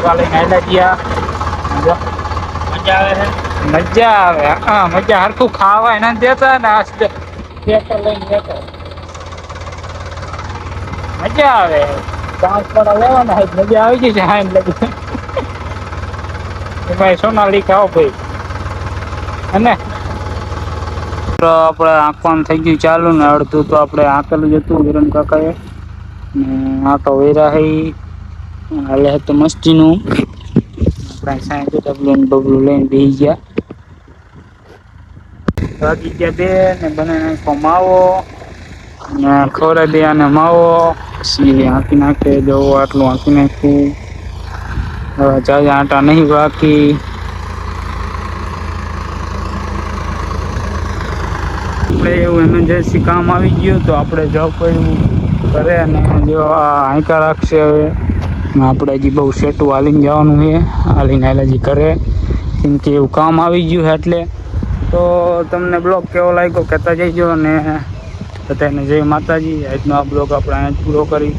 સેટવા લઈને આવેલા ગયા. મજા આવે છે. મજા આવે. હા, મજા હરખું ખાવા એને દેતા ને સેટર લઈને જતા. મજા આવે. ટ્રાન્સપોર્ટ લેવાના મજા આવી ગઈ છે. હા, એટલે ભાઈ સોનાલિકા આવો ભાઈ અને આપણે આંકવાનું થઈ ગયું ચાલુ ને અડધું તો આપણે આંકેલું જ હતું વિરમ કાકાએ ને આંકા વૈરા હાલે તો મસ્તીનું આપણે સાંજે ડબલું બબલું લઈને બેસી ગયા. ભાગી ગયા બે ને બનાવીને માવો ને ખવડાવી દે અને માવો પછી આંકી નાખે જો આટલું આંકી નાખ્યું. હવે જાજા આટા નહીં બાકી. આપણે એવું એમરજન્સી કામ આવી ગયું તો આપણે જવું પડ્યું કરે અને જો આંકા રાખશે. હવે આપણે હજી બહુ સેટું હાલીને જવાનું છે. હાલીને હજી કરે કેમ કે એવું કામ આવી ગયું છે. એટલે તો તમને બ્લોગ કેવો લાગ્યો કહેતા જઈજો અને બધાને જય માતાજી. આજનો આ બ્લોગ આપણે અહીંયા પૂરો કરી.